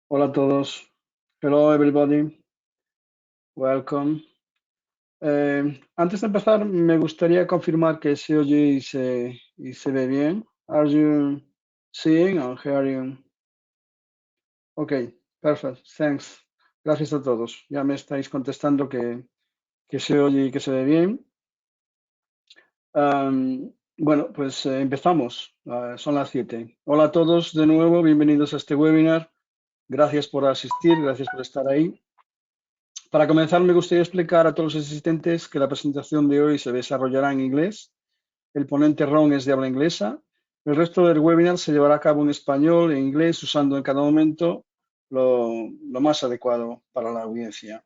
Hola a todos. Hello everybody. Welcome. Antes de empezar, me gustaría confirmar que se oye y se ve bien. Are you seeing and hearing? Ok, perfect. Thanks. Gracias a todos. Ya me estáis contestando que se oye y que se ve bien. Bueno, pues empezamos. Son las 7. Hola a todos de nuevo. Bienvenidos a este webinar. Gracias por asistir. Gracias por estar ahí. Para comenzar, me gustaría explicar a todos los asistentes que la presentación de hoy se desarrollará en inglés. El ponente Ron es de habla inglesa. El resto del webinar se llevará a cabo en español e inglés, usando en cada momento lo más adecuado para la audiencia.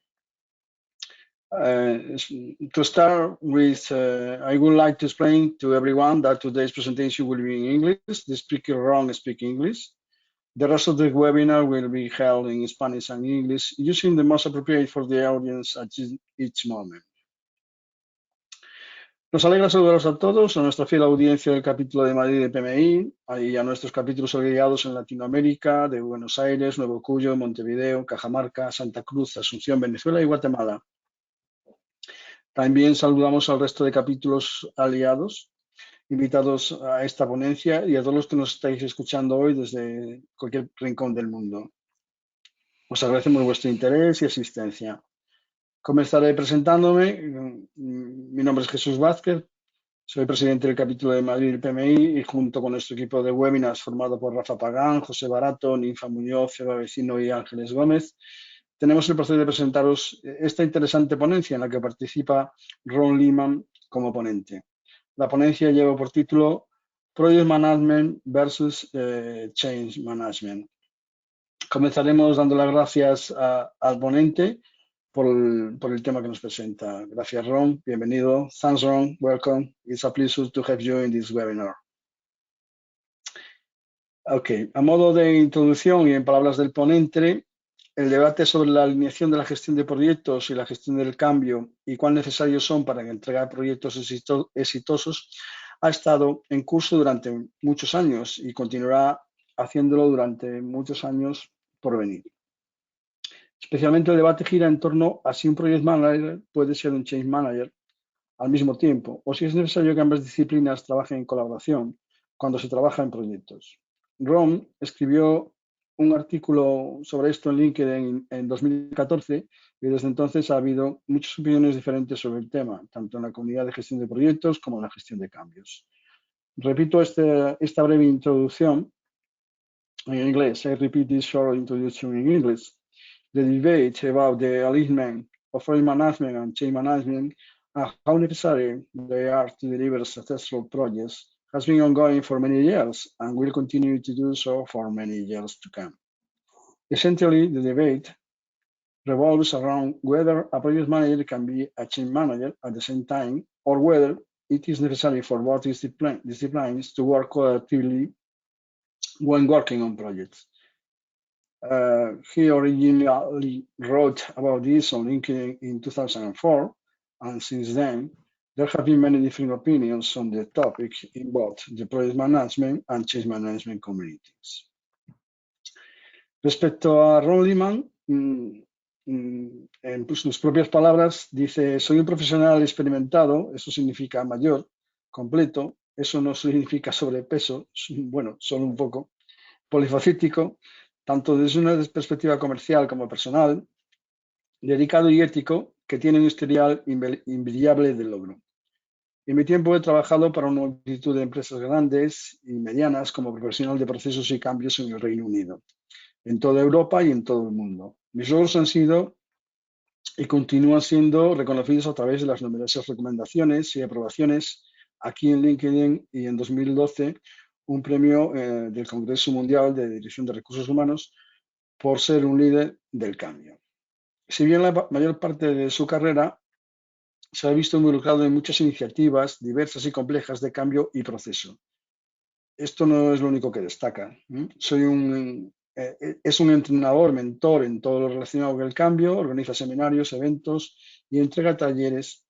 To start with, I would like to explain to everyone that today's presentation will be in English. The speaker Ron speaks English. The rest of the webinar will be held in Spanish and English, using the most appropriate for the audience at each moment. Nos alegra saludaros a todos, a nuestra fiel audiencia del capítulo de Madrid de Pmi y a nuestros capítulos agregados en Latinoamérica, de Buenos Aires, Nuevo Cuyo, Montevideo, Cajamarca, Santa Cruz, Asunción, Venezuela y Guatemala. También saludamos al resto de capítulos aliados, invitados a esta ponencia, y a todos los que nos estáis escuchando hoy desde cualquier rincón del mundo. Os agradecemos vuestro interés y asistencia. Comenzaré presentándome. Mi nombre es Jesús Vázquez, soy presidente del capítulo de Madrid PMI, y junto con nuestro equipo de webinars formado por Rafa Pagán, José Barato, Ninfa Muñoz, Eva Vecino y Ángeles Gómez, tenemos el placer de presentaros esta interesante ponencia en la que participa Ron Leeman como ponente. La ponencia lleva por título Project Management versus Change Management. Comenzaremos dando las gracias al ponente por el tema que nos presenta. Gracias, Ron. Bienvenido. Thanks, Ron. Welcome. It's a pleasure to have you in this webinar. Ok, a modo de introducción y en palabras del ponente, el debate sobre la alineación de la gestión de proyectos y la gestión del cambio y cuán necesarios son para entregar proyectos exitosos ha estado en curso durante muchos años y continuará haciéndolo durante muchos años por venir. Especialmente el debate gira en torno a si un Project Manager puede ser un Change Manager al mismo tiempo, o si es necesario que ambas disciplinas trabajen en colaboración cuando se trabaja en proyectos. Ron escribió un artículo sobre esto en LinkedIn en 2014 y desde entonces ha habido muchas opiniones diferentes sobre el tema, tanto en la comunidad de gestión de proyectos como en la gestión de cambios. Repito esta breve introducción en inglés. I repeat this short introduction in English. The debate about the alignment of project management and change management and how necessary they are to deliver successful projects has been ongoing for many years and will continue to do so for many years to come. Essentially, the debate revolves around whether a project manager can be a change manager at the same time, or whether it is necessary for both disciplines to work collaboratively when working on projects. He originally wrote about this on LinkedIn in 2004, and since then, there have been many different opinions on the topic in both the project management and change management communities. Respecto a Ron Leeman, en sus propias palabras, dice: soy un profesional experimentado, eso significa mayor, completo, eso no significa sobrepeso, bueno, solo un poco, polifacético, tanto desde una perspectiva comercial como personal, dedicado y ético, que tiene un historial invidiable de logro. En mi tiempo he trabajado para una multitud de empresas grandes y medianas como profesional de procesos y cambios en el Reino Unido, en toda Europa y en todo el mundo. Mis logros han sido y continúan siendo reconocidos a través de las numerosas recomendaciones y aprobaciones aquí en LinkedIn, y en 2012 un premio del Congreso Mundial de Dirección de Recursos Humanos por ser un líder del cambio. Si bien la mayor parte de su carrera se ha visto involucrado en muchas iniciativas diversas y complejas de cambio y proceso, esto no es lo único que destaca. Es un entrenador, mentor en todo lo relacionado con el cambio, organiza seminarios, eventos y entrega talleres,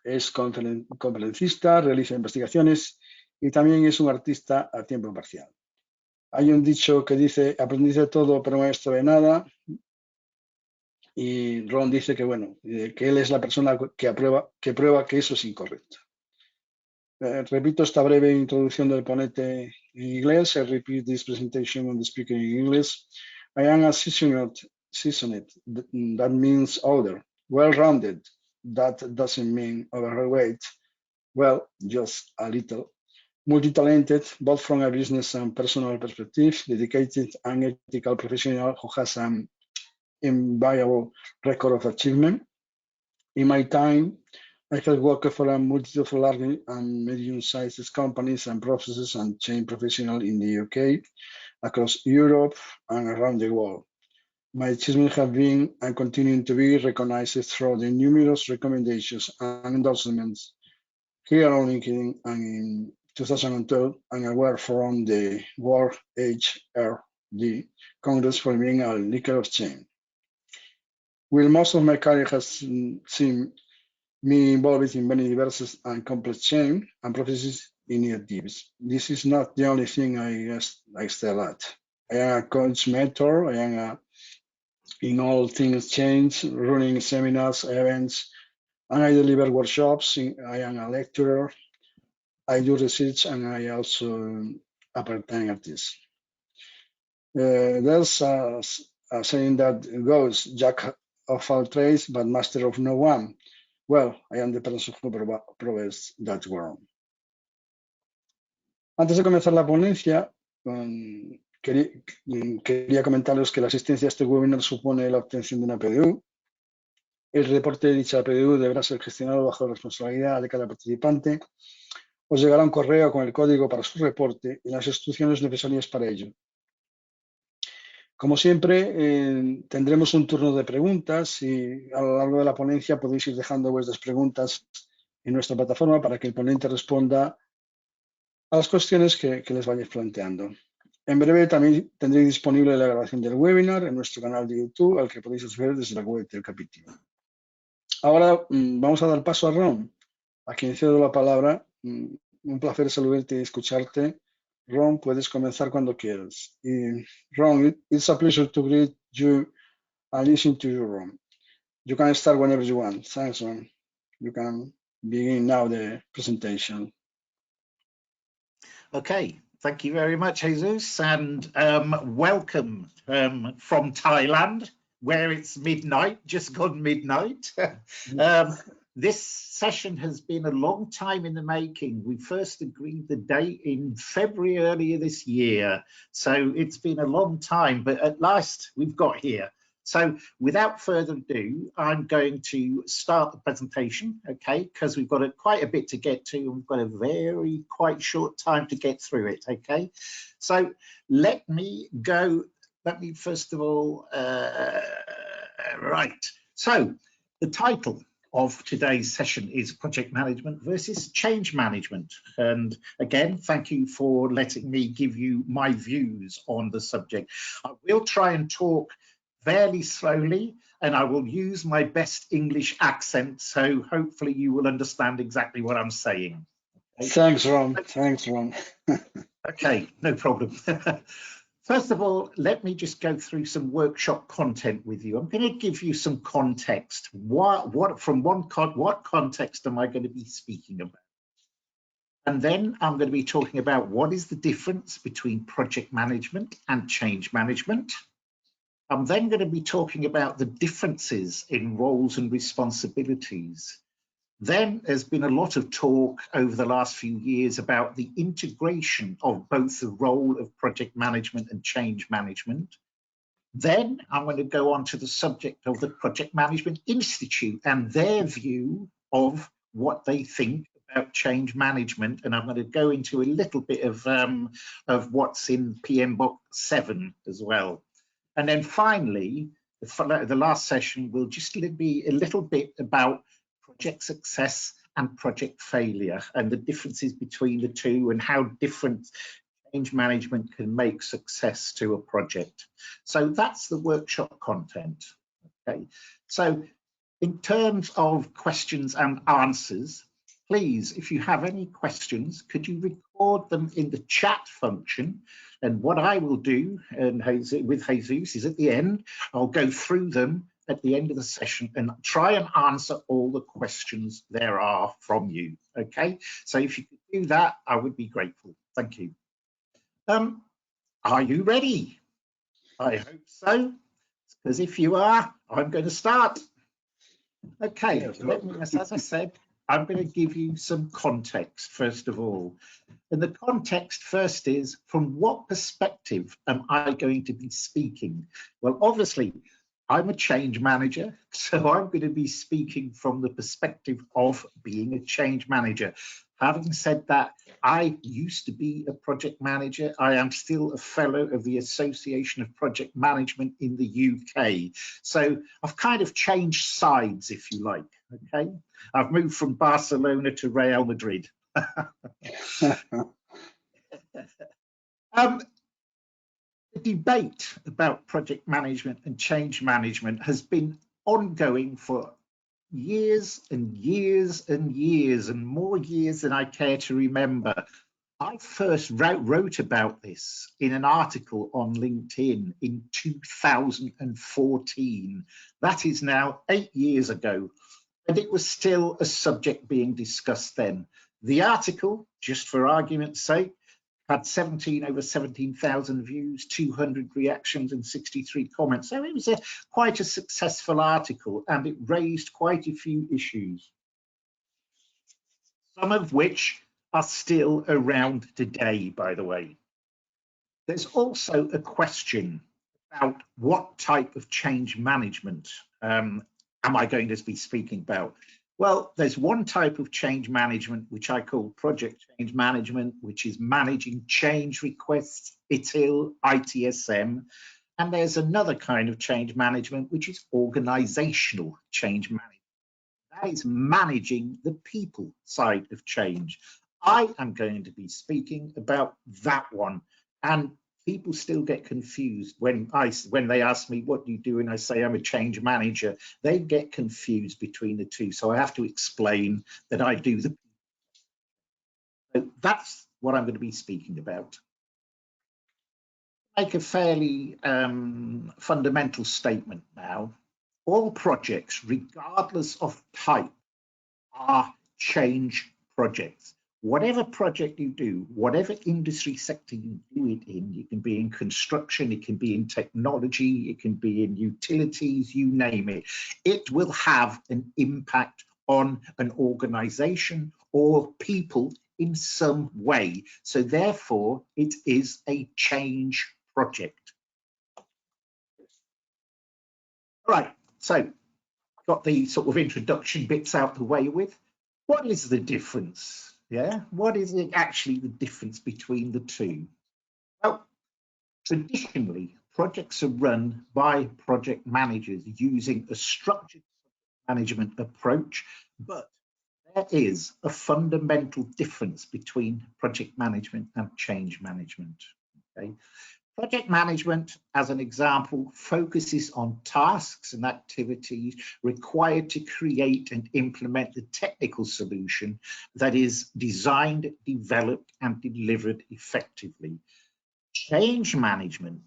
es conferencista, realiza investigaciones y también es un artista a tiempo parcial. Hay un dicho que dice, aprendiz de todo, pero maestro de nada. Y Ron dice que, bueno, que él es la persona que prueba que eso es incorrecto. Repito esta breve introducción del ponente en inglés. I repeat this presentation on the speaker in English. I am a seasoned, that means older. Well-rounded, that doesn't mean overweight. Well, just a little. Multi-talented, both from a business and personal perspective. Dedicated and ethical professional who has an inviolable record of achievement. In my time, I have worked for a multitude of large and medium-sized companies and processes and chain professionals in the UK, across Europe and around the world. My achievements have been and continue to be recognized through the numerous recommendations and endorsements here on LinkedIn, and in 2012, and I were from the World HRD Congress for being a leader of change. While most of my career has seen me involved in many diverse and complex change and processes initiatives, this is not the only thing I excel at. I am a coach mentor. I am in all things change, running seminars, events, and I deliver workshops. I am a lecturer. I do research, and I also a part-time artist. There's a saying that goes, Jack of all trades, but master of no one. Well, I am the person who proves that wrong. Antes de comenzar la ponencia, quería comentarles que la asistencia a este webinar supone la obtención de una PDU. El reporte de dicha PDU deberá ser gestionado bajo la responsabilidad de cada participante. Os llegará un correo con el código para su reporte y las instrucciones necesarias para ello. Como siempre, tendremos un turno de preguntas y a lo largo de la ponencia podéis ir dejando vuestras preguntas en nuestra plataforma para que el ponente responda a las cuestiones que les vayáis planteando. En breve también tendréis disponible la grabación del webinar en nuestro canal de YouTube, al que podéis ver desde la web del capítulo. Ahora vamos a dar paso a Ron, a quien cedo la palabra. Un placer saludarte y escucharte. Ron, puedes comenzar cuando quieras. Ron, it's a pleasure to greet you and listen to you, Ron. You can start whenever you want. Thanks, Ron. You can begin now the presentation. Okay, thank you very much, Jesus, and welcome from Thailand, where it's midnight, just gone midnight. This session has been a long time in the making. We first agreed the date in February earlier this year, so it's been a long time, but at last we've got here. So without further ado, I'm going to start the presentation, okay, because we've got quite a bit to get to, and we've got a quite short time to get through it, okay? So let me first of all, right. So the title of today's session is Project Management versus Change Management. And again, thank you for letting me give you my views on the subject. I will try and talk fairly slowly, and I will use my best English accent, so hopefully you will understand exactly what I'm saying. Okay? Thanks, Ron. Thanks, Ron. Okay, no problem. First of all, let me just go through some workshop content with you. I'm going to give you some context. What context am I going to be speaking about? And then I'm going to be talking about what is the difference between project management and change management. I'm then going to be talking about the differences in roles and responsibilities. Then there's been a lot of talk over the last few years about the integration of both the role of project management and change management. Then I'm going to go on to the subject of the Project Management Institute and their view of what they think about change management. And I'm going to go into a little bit of what's in Pmbok 7 as well. And then finally, the last session will just be a little bit about project success and project failure and the differences between the two and how different change management can make success to a project. So that's the workshop content. Okay. So in terms of questions and answers, please, if you have any questions, could you record them in the chat function? And what I will do, and with Jesus, is at the end, I'll go through them at the end of the session and try and answer all the questions there are from you. Okay, so if you could do that, I would be grateful. Thank you. Are you ready? I hope so, because if you are, I'm going to start. Okay, as I said, I'm going to give you some context first of all. And the context first is, from what perspective am I going to be speaking? Well, obviously, I'm a change manager, so I'm going to be speaking from the perspective of being a change manager. Having said that, I used to be a project manager. I am still a fellow of the Association of Project Management in the UK. So I've kind of changed sides, if you like, okay? I've moved from Barcelona to Real Madrid. The debate about project management and change management has been ongoing for years and years and years, and more years than I care to remember. I first wrote about this in an article on LinkedIn in 2014. That is now 8 years ago, and it was still a subject being discussed then. The article, just for argument's sake, had over 17,000 views, 200 reactions and 63 comments. So it was quite a successful article, and it raised quite a few issues, some of which are still around today, by the way. There's also a question about what type of change management am I going to be speaking about? Well, there's one type of change management, which I call project change management, which is managing change requests, ITIL, ITSM. And there's another kind of change management, which is organizational change management. That is managing the people side of change. I am going to be speaking about that one. And people still get confused when they ask me, what do you do? And I say, I'm a change manager. They get confused between the two. So I have to explain that I do the. So that's what I'm going to be speaking about. Make a fairly fundamental statement now. All projects, regardless of type, are change projects. Whatever project you do, whatever industry sector you do it in, you can be in construction, it can be in technology, it can be in utilities, you name it. It will have an impact on an organization or people in some way. So therefore, it is a change project. All right, so got the sort of introduction bits out the way with. What is the difference? Yeah, what is actually the difference between the two? Well, traditionally, projects are run by project managers using a structured management approach, but there is a fundamental difference between project management and change management. Okay? Project management, as an example, focuses on tasks and activities required to create and implement the technical solution that is designed, developed, and delivered effectively. Change management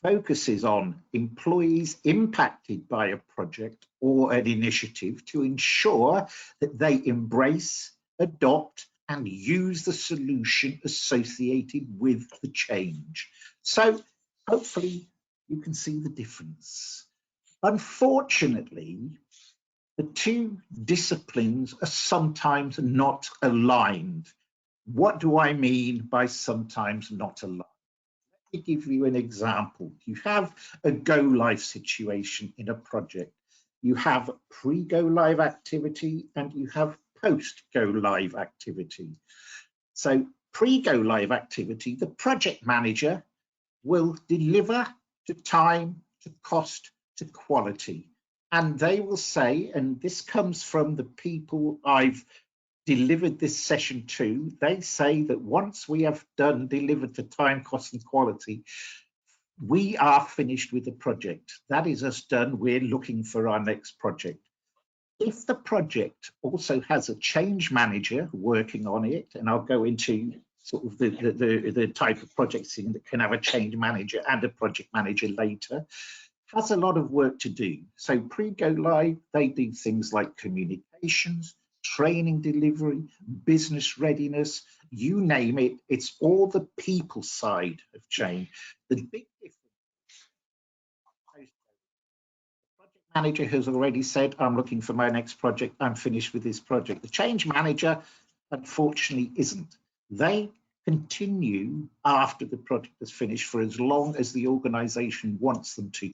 focuses on employees impacted by a project or an initiative to ensure that they embrace, adopt, and use the solution associated with the change. So hopefully you can see the difference. Unfortunately, the two disciplines are sometimes not aligned. What do I mean by sometimes not aligned? Let me give you an example. You have a go-live situation in a project. You have pre-go-live activity and you have post-go-live activity. So pre-go-live activity, the project manager will deliver to time, to cost, to quality. And they will say, and this comes from the people I've delivered this session to, they say that once we have delivered to time, cost, and quality, we are finished with the project. That is us done. We're looking for our next project. if the project also has a change manager working on it, and I'll go into sort of the type of projects that can have a change manager and a project manager later, has a lot of work to do. So pre-go live, they do things like communications, training delivery, business readiness, you name it, it's all the people side of change. The big difference, the project manager has already said, I'm looking for my next project, I'm finished with this project. The change manager, unfortunately, isn't. They continue after the project is finished for as long as the organization wants them to.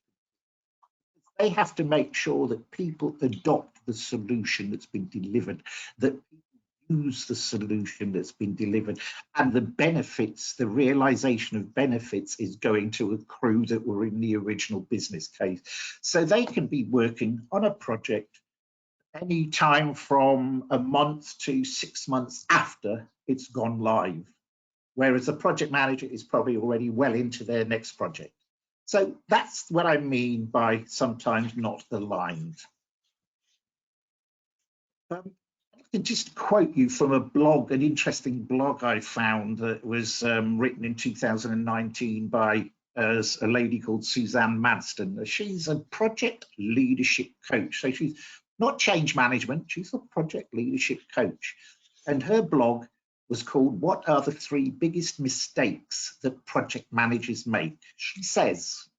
They have to make sure that people adopt the solution that's been delivered, that people use the solution that's been delivered, and the benefits, the realization of benefits is going to accrue that were in the original business case. So they can be working on a project any time from a month to 6 months after it's gone live, whereas the project manager is probably already well into their next project. So that's what I mean by sometimes not aligned. I can just quote you from a blog, an interesting blog I found that was written in 2019 by a lady called Suzanne Madston. She's a project leadership coach. So she's not change management, she's a project leadership coach. And her blog was called, What Are the 3 Biggest Mistakes That Project Managers Make? She says,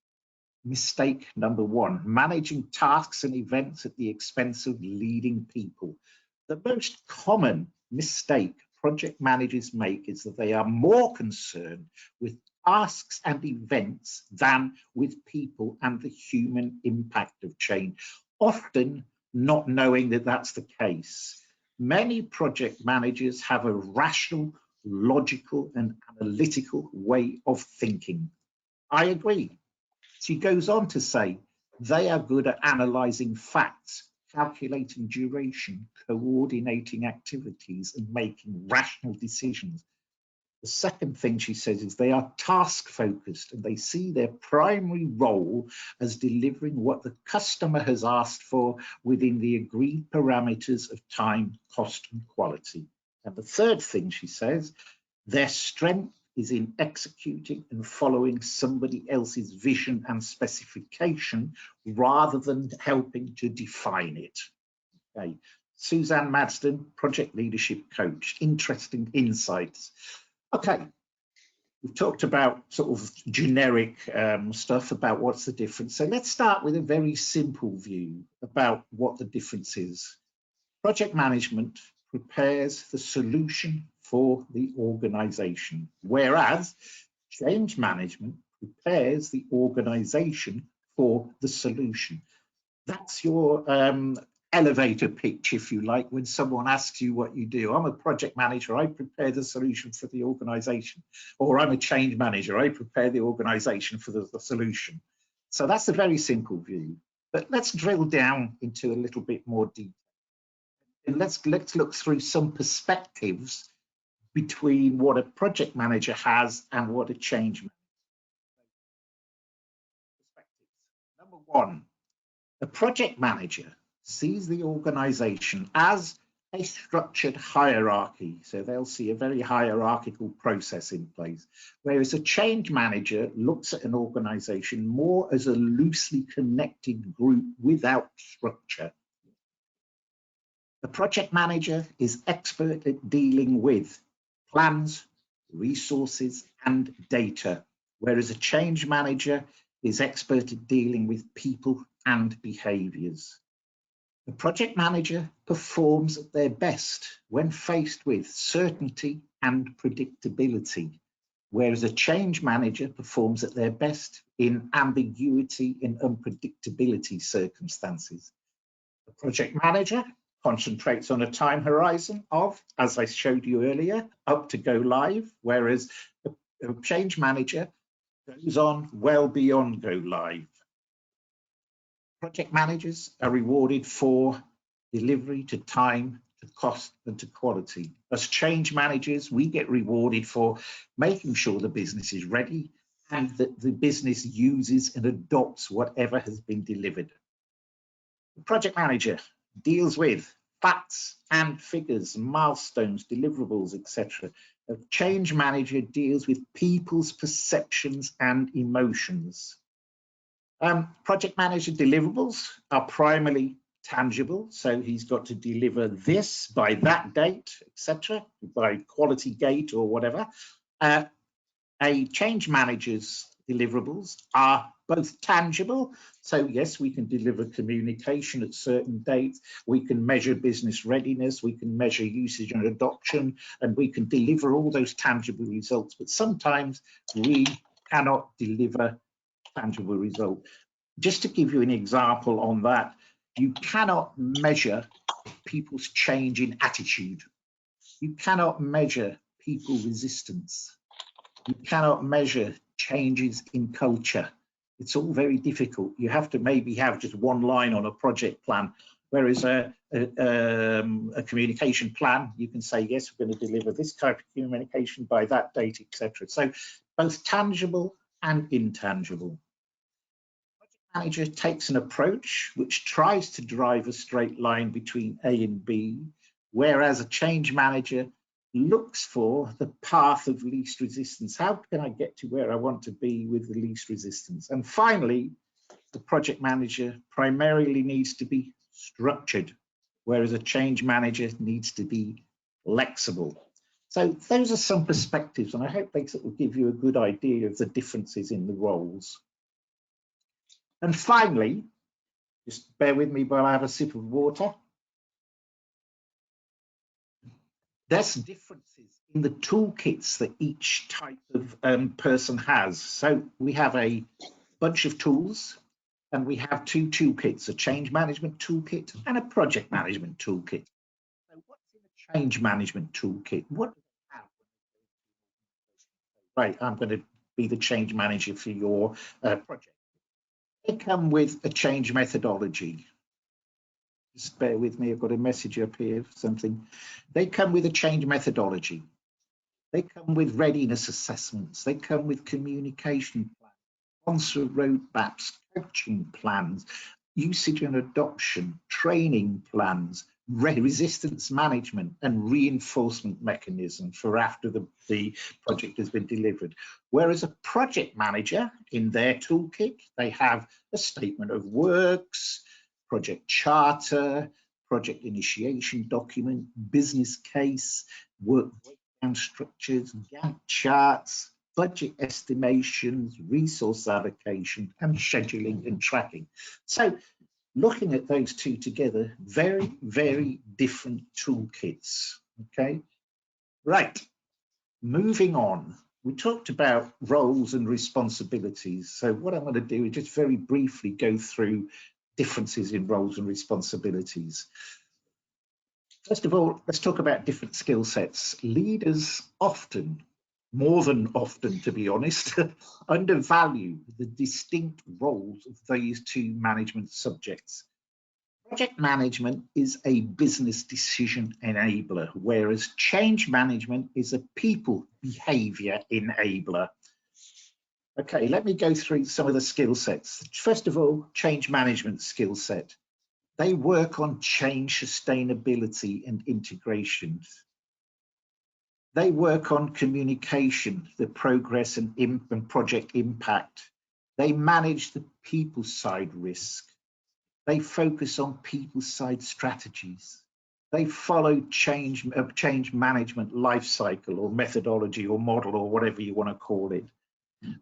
mistake number 1, managing tasks and events at the expense of leading people. The most common mistake project managers make is that they are more concerned with tasks and events than with people and the human impact of change, often not knowing that that's the case. Many project managers have a rational, logical, and analytical way of thinking. I agree. She goes on to say, they are good at analysing facts, calculating duration, coordinating activities, and making rational decisions. The second thing she says is they are task focused and they see their primary role as delivering what the customer has asked for within the agreed parameters of time, cost, and quality. And the third thing she says, their strength is in executing and following somebody else's vision and specification rather than helping to define it. Okay. Suzanne Madston, project leadership coach. Interesting insights. Okay, we've talked about sort of generic stuff about what's the difference. So let's start with a very simple view about what the difference is. Project management prepares the solution for the organization, whereas change management prepares the organization for the solution. That's your elevator pitch, if you like, when someone asks you what you do. I'm a project manager, I prepare the solution for the organization. Or I'm a change manager, I prepare the organization for the solution. So that's a very simple view. But let's drill down into a little bit more detail. And let's look through some perspectives between what a project manager has and what a change manager has. Number 1, a project manager sees the organization as a structured hierarchy. So they'll see a very hierarchical process in place, whereas a change manager looks at an organization more as a loosely connected group without structure. The project manager is expert at dealing with plans, resources, and data, whereas a change manager is expert at dealing with people and behaviors. The project manager performs at their best when faced with certainty and predictability, whereas a change manager performs at their best in ambiguity and unpredictability circumstances. The project manager concentrates on a time horizon of, as I showed you earlier, up to go live, whereas a change manager goes on well beyond go live. Project managers are rewarded for delivery to time, to cost, and to quality. As change managers, we get rewarded for making sure the business is ready and that the business uses and adopts whatever has been delivered. The project manager deals with facts and figures, milestones, deliverables, etc. A change manager deals with people's perceptions and emotions. Project manager deliverables are primarily tangible, so he's got to deliver this by that date, etc., by quality gate or whatever. A change manager's deliverables are both tangible, so yes, we can deliver communication at certain dates, we can measure business readiness, we can measure usage and adoption, and we can deliver all those tangible results, but sometimes we cannot deliver tangible result. Just to give you an example on that, you cannot measure people's change in attitude. You cannot measure people resistance. You cannot measure changes in culture. It's all very difficult. You have to maybe have just one line on a project plan, whereas a communication plan, you can say, yes, we're going to deliver this type of communication by that date, etc. So both tangible and intangible. Manager takes an approach which tries to drive a straight line between A and B, whereas a change manager looks for the path of least resistance. How can I get to where I want to be with the least resistance? And finally, the project manager primarily needs to be structured, whereas a change manager needs to be flexible. So those are some perspectives, and I hope they will give you a good idea of the differences in the roles. And finally, just bear with me while I have a sip of water. There's differences in the toolkits that each type of person has. So we have a bunch of tools, and we have two toolkits, a change management toolkit and a project management toolkit. So what's in a change management toolkit? What do they have? Right, I'm going to be the change manager for your project. They come with a change methodology. Just bear with me, I've got a message up here for something. They come with a change methodology. They come with readiness assessments. They come with communication plans, sponsor roadmaps, coaching plans, usage and adoption, training plans, resistance management, and reinforcement mechanism for after the project has been delivered. Whereas a project manager, in their toolkit, they have a statement of works, project charter, project initiation document, business case, work breakdown structures, Gantt charts, budget estimations, resource allocation, and scheduling and tracking. So looking at those two together, very, very different toolkits, okay? Right, moving on. We talked about roles and responsibilities. So what I'm going to do is just very briefly go through differences in roles and responsibilities. First of all, let's talk about different skill sets. Leaders often, more than often to be honest, undervalue the distinct roles of these two management subjects. Project management is a business decision enabler, whereas change management is a people behavior enabler. Okay, let me go through some of the skill sets. First of all, change management skill set. They work on change sustainability and integration. They work on communication, the progress and project impact. They manage the people side risk. They focus on people side strategies. They follow change management life cycle or methodology or model or whatever you want to call it.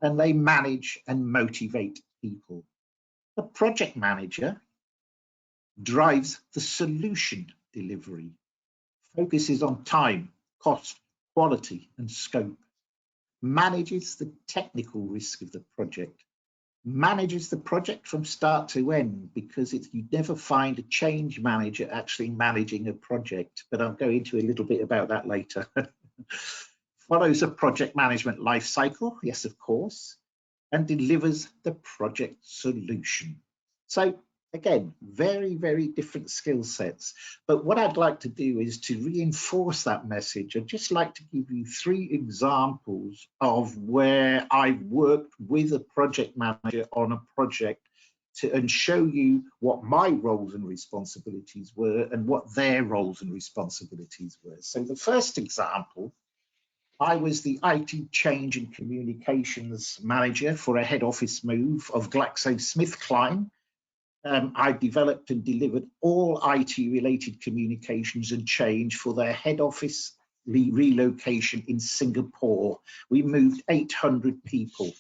And they manage and motivate people. The project manager drives the solution delivery, focuses on time, cost, quality, and scope, manages the technical risk of the project, manages the project from start to end, because you never find a change manager actually managing a project, but I'll go into a little bit about that later. Follows a project management life cycle, yes, of course, and delivers the project solution. So again, very, very different skill sets. But what I'd like to do is to reinforce that message. I'd just like to give you 3 examples of where I've worked with a project manager on a project and show you what my roles and responsibilities were and what their roles and responsibilities were. So the first example, I was the IT change and communications manager for a head office move of GlaxoSmithKline. I developed and delivered all IT related communications and change for their head office relocation in Singapore. We moved 800 people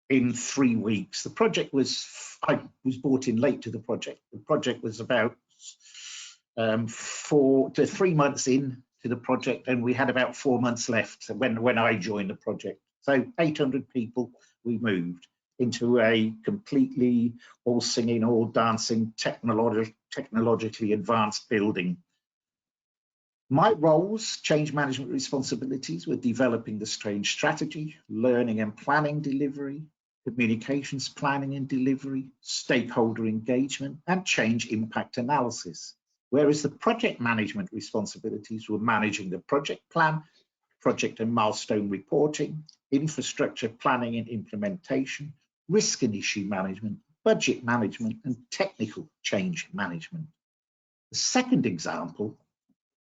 in 3 weeks. The project was, I was brought in late to the project. The project was about 4 to 3 months in to the project, and we had about 4 months left when I joined the project. So 800 people we moved into a completely all singing, all dancing, technologically advanced building. My roles, change management responsibilities, were developing the change strategy, learning and planning delivery, communications planning and delivery, stakeholder engagement, and change impact analysis. Whereas the project management responsibilities were managing the project plan, project and milestone reporting, infrastructure planning and implementation, risk and issue management, budget management, and technical change management. The second example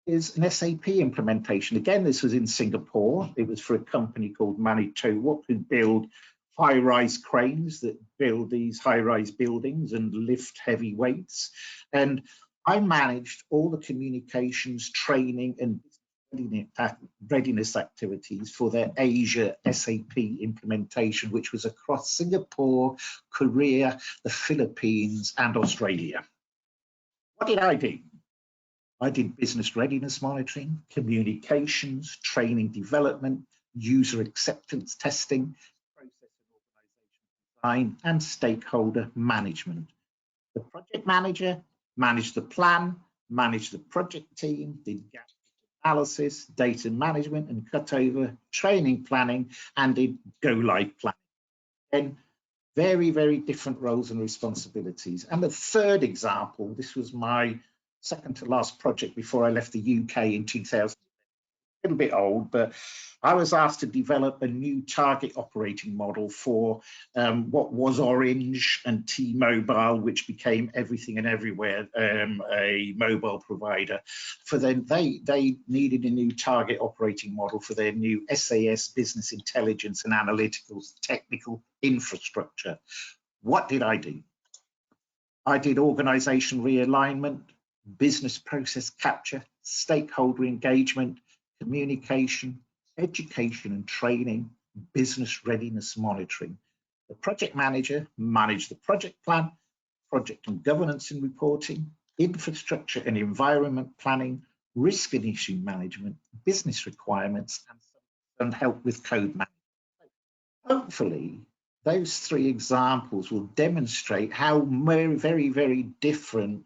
is an SAP implementation. Again, this was in Singapore. It was for a company called Madrid, who build high-rise cranes that build these high-rise buildings and lift heavy weights. And I managed all the communications, training, and readiness activities for their Asia SAP implementation, which was across Singapore, Korea, the Philippines, and Australia. What did I do? I did business readiness monitoring, communications, training development, user acceptance testing, process and organization design, and stakeholder management. The project manager managed the plan, managed the project team, did gap analysis, data management and cutover, training planning, and did go live planning. And very, very different roles and responsibilities. And the third example, this was my second to last project before I left the UK in 2000. A little bit old, but I was asked to develop a new target operating model for what was Orange and T-Mobile, which became Everything and Everywhere, a mobile provider. For them, they needed a new target operating model for their new SAS business intelligence and analytical technical infrastructure. What did I do? I did organization realignment, business process capture, stakeholder engagement, communication, education and training, business readiness monitoring. The project manager managed the project plan, project and governance and reporting, infrastructure and environment planning, risk and issue management, business requirements, and help with code management. Hopefully, those three examples will demonstrate how very, very different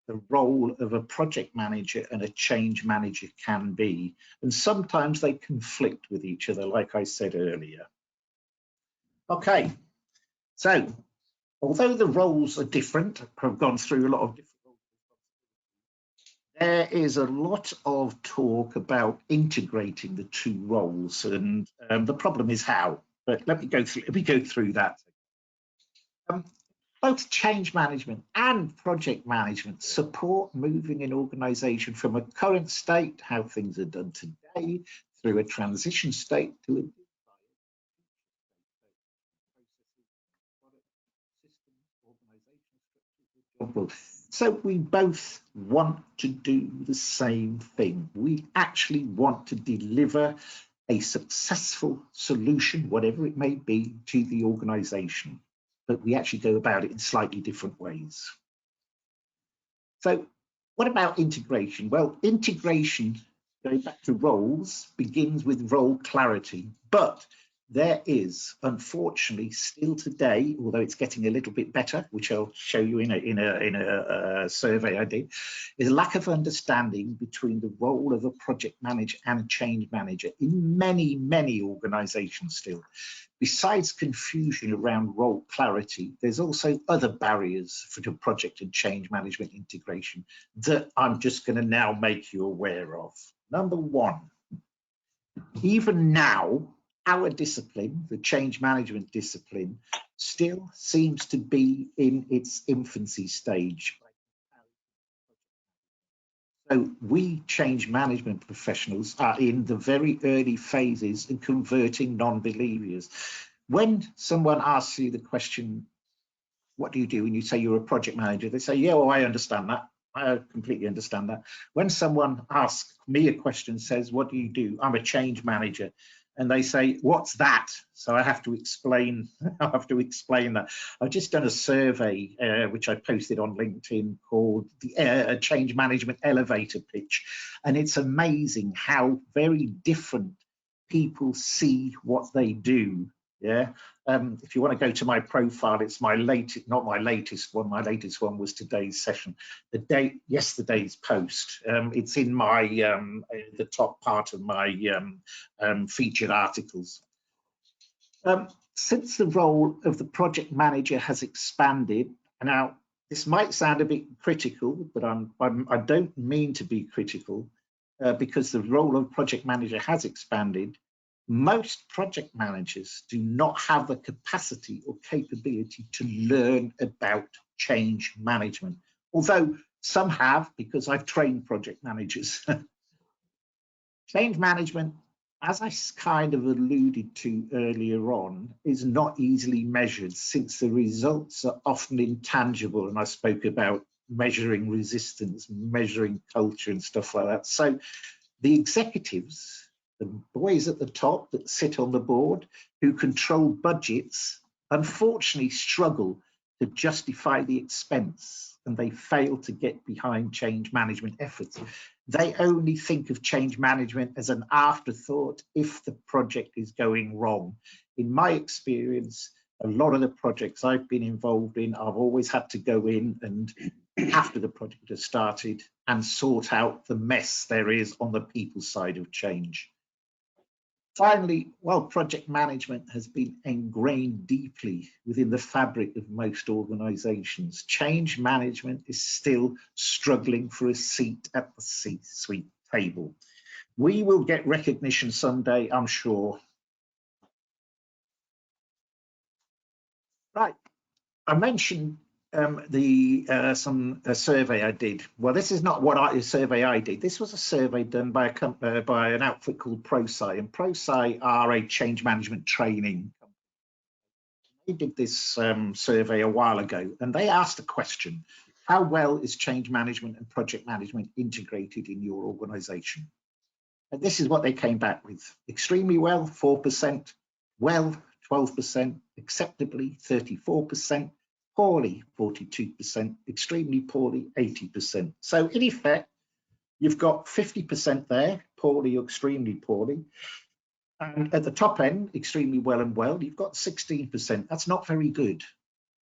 the role of a project manager and a change manager can be. And sometimes they conflict with each other, like I said earlier. Okay, so although the roles are different, I've gone through a lot of different roles, there is a lot of talk about integrating the two roles, and the problem is how. But let me go through that. Both change management and project management support moving an organization from a current state, how things are done today, through a transition state to a so we both want to do the same thing. We actually want to deliver a successful solution, whatever it may be, to the organization, but we actually go about it in slightly different ways. So what about integration? Well, integration, going back to roles, begins with role clarity, but there is, unfortunately, still today, although it's getting a little bit better, which I'll show you in a survey I did, is a lack of understanding between the role of a project manager and a change manager in many, many organizations still. Besides confusion around role clarity, there's also other barriers for the project and change management integration that I'm just going to now make you aware of. Number one, even now, our discipline, the change management discipline, still seems to be in its infancy stage. So we change management professionals are in the very early phases in converting non-believers. When someone asks you the question, what do you do? And you say you're a project manager, they say, yeah, well, I understand that. I completely understand that. When someone asks me a question, says, what do you do? I'm a change manager. And they say, what's that? So I have to explain, that. I've just done a survey, which I posted on LinkedIn, called the Change Management Elevator Pitch. And it's amazing how very different people see what they do. Yeah. If you want to go to my profile, it's my latest, not my latest one. My latest one was today's session, yesterday's post. It's in my the top part of my featured articles. Since the role of the project manager has expanded, now this might sound a bit critical, but I don't mean to be critical, because the role of project manager has expanded. Most project managers do not have the capacity or capability to learn about change management, although some have, because I've trained project managers. Change management, as I kind of alluded to earlier on, is not easily measured, since the results are often intangible. And I spoke about measuring resistance, measuring culture and stuff like that. So the executives, the boys at the top that sit on the board, who control budgets, unfortunately struggle to justify the expense, and they fail to get behind change management efforts. They only think of change management as an afterthought if the project is going wrong. In my experience, a lot of the projects I've been involved in, I've always had to go in and, after the project has started, and sort out the mess there is on the people side of change. Finally, while project management has been ingrained deeply within the fabric of most organizations, change management is still struggling for a seat at the C-suite table. We will get recognition someday, I'm sure. Right, I mentioned a survey I did. Well, this is not a survey I did. This was a survey done by an outfit called ProSci, and ProSci are a change management training company. They did this survey a while ago, and they asked a question: how well is change management and project management integrated in your organization? And this is what they came back with: extremely well, 4%, well, 12%, acceptably, 34%, poorly, 42%, extremely poorly, 80%. So in effect, you've got 50% there, poorly or extremely poorly. And at the top end, extremely well and well, you've got 16%. That's not very good.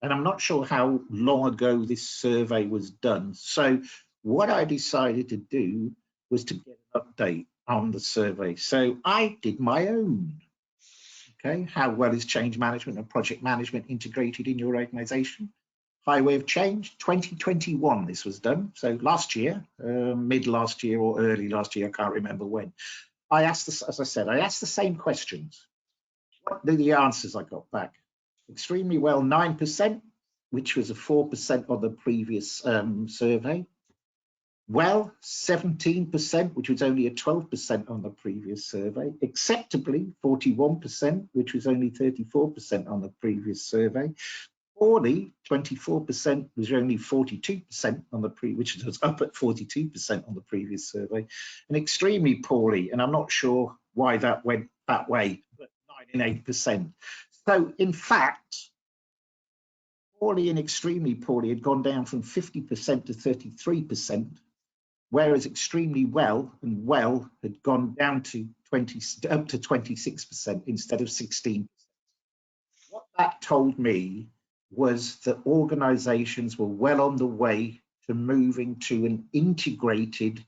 And I'm not sure how long ago this survey was done. So what I decided to do was to get an update on the survey. So I did my own. Okay, how well is change management and project management integrated in your organization? Highway of Change, 2021 this was done. So last year, mid last year or early last year, I can't remember when. I asked this, as I said, I asked the same questions. What are the answers I got back? Extremely well, 9%, which was a 4% on the previous survey. Well, 17%, which was only a 12% on the previous survey. Acceptably, 41%, which was only 34% on the previous survey. Poorly, 24%, was only 42% on the which was up at 42% on the previous survey. And extremely poorly, and I'm not sure why that went that way, but 98%. So in fact, poorly and extremely poorly had gone down from 50% to 33%, whereas extremely well and well had gone down to up to 26% instead of 16%. What that told me was that organizations were well on the way to moving to an integrated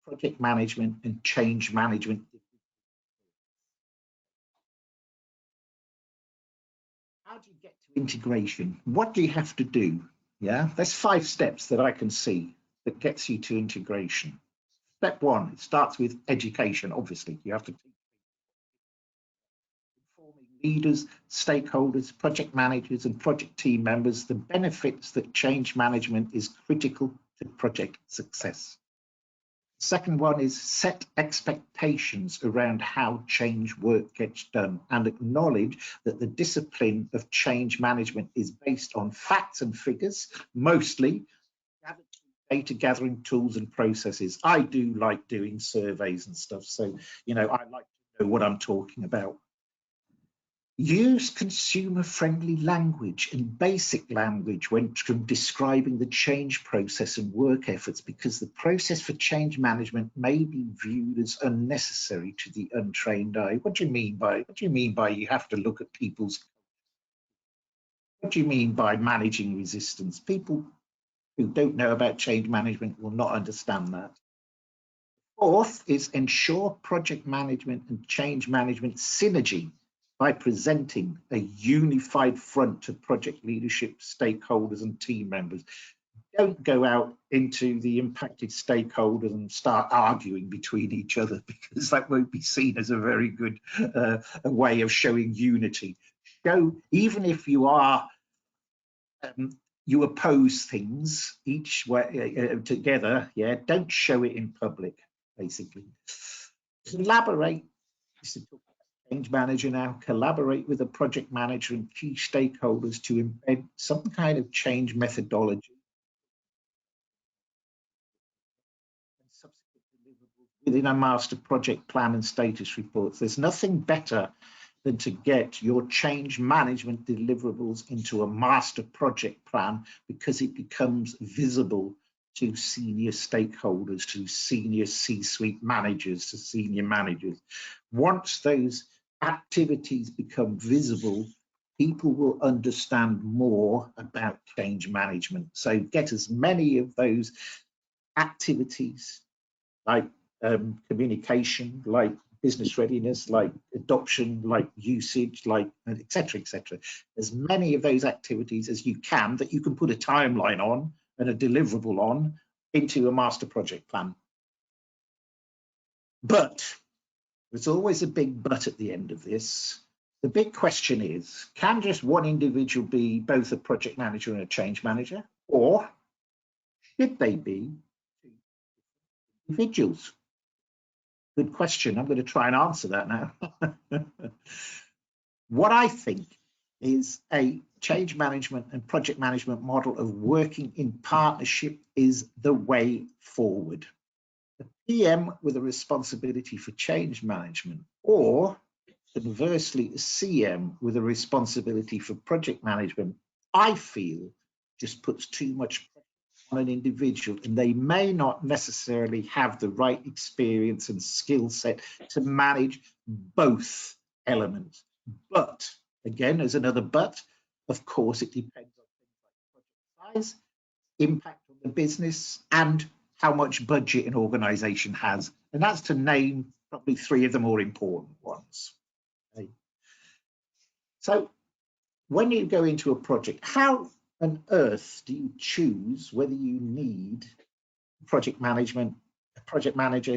project management and change management. How do you get to integration? What do you have to do? Yeah, there's 5 steps that I can see that gets you to integration. Step 1, it starts with education. Obviously, you have to teach leaders, stakeholders, project managers, and project team members the benefits that change management is critical to project success. Second one is set expectations around how change work gets done and acknowledge that the discipline of change management is based on facts and figures, mostly data gathering tools and processes. I do like doing surveys and stuff, so I like to know what I'm talking about. Use consumer-friendly language and basic language when describing the change process and work efforts, because the process for change management may be viewed as unnecessary to the untrained eye. What do you mean by you have to look at people's? What do you mean by managing resistance? People who don't know about change management will not understand that. Fourth is ensure project management and change management synergy by presenting a unified front to project leadership, stakeholders, and team members. Don't go out into the impacted stakeholders and start arguing between each other, because that won't be seen as a very good a way of showing unity. Even if you are you oppose things each way together, don't show it in public, basically. Collaborate. This is change manager now. Collaborate with a project manager and key stakeholders to embed some kind of change methodology and subsequent deliverables within a master project plan and status reports. There's nothing better than to get your change management deliverables into a master project plan, because it becomes visible to senior stakeholders, to senior C-suite managers, to senior managers. Once those activities become visible, people will understand more about change management. So get as many of those activities, like communication, like business readiness, like adoption, like usage, like etc., as many of those activities as you can that you can put a timeline on and a deliverable on into a master project plan. But there's always a big but at the end of this. The big question is, can just one individual be both a project manager and a change manager, or should they be individuals? Good question. I'm going to try and answer that now. What I think is a change management and project management model of working in partnership is the way forward. The PM with a responsibility for change management, or conversely, a CM with a responsibility for project management, I feel just puts too much pressure on an individual, and they may not necessarily have the right experience and skill set to manage both elements. But again, there's another but. Of course, it depends on things like project size, impact on the business, and how much budget an organization has. And that's to name probably three of the more important ones. Okay. So when you go into a project, how on earth do you choose whether you need project manager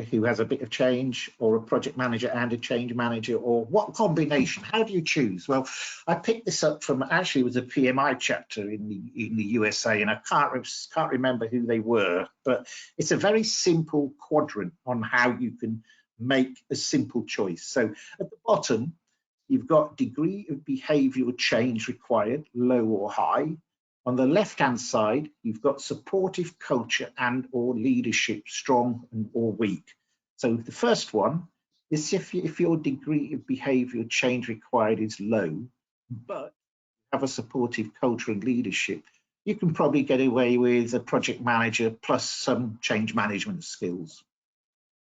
who has a bit of change, or a project manager and a change manager, or what combination? How do you choose? Well, I picked this up from, actually, it was a PMI chapter in the USA, and I can't remember who they were, but it's a very simple quadrant on how you can make a simple choice. So at the bottom, you've got degree of behavioral change required, low or high. On the left-hand side, you've got supportive culture and or leadership, strong and or weak. So the first one is if your degree of behavioral change required is low, but you have a supportive culture and leadership, you can probably get away with a project manager plus some change management skills.